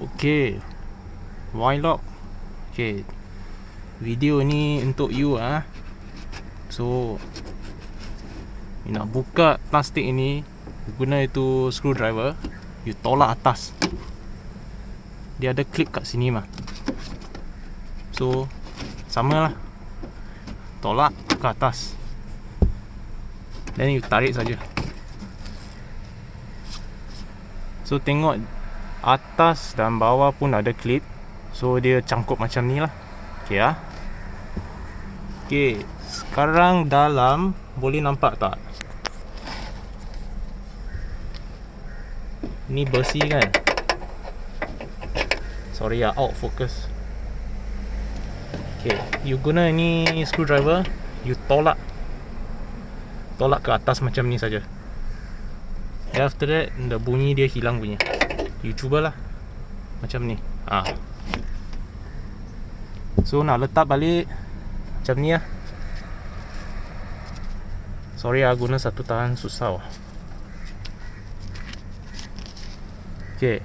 Okay, vlog. Okay, video ni untuk you So you nak buka plastik ini, guna itu screwdriver. You tolak atas. Dia ada clip kat sini mah. So sama lah, tolak ke atas, then you tarik saja. So tengok atas dan bawah pun ada clip. So dia cangkup macam ni lah. Okay Okay, sekarang dalam boleh nampak tak? Ni bersih kan? Sorry out focus. Okay, you guna ni screwdriver, you tolak ke atas macam ni saja. And after that, the bunyi dia hilang punya. You cubalah macam ni. So nak letak balik macam ni lah. Sorry guna satu tangan susah . Okay,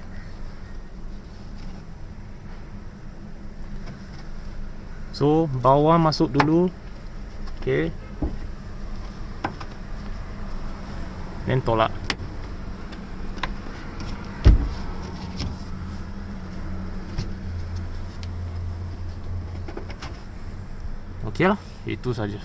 so bawah masuk dulu. Okay, then tolak. Okay lah, itu saja.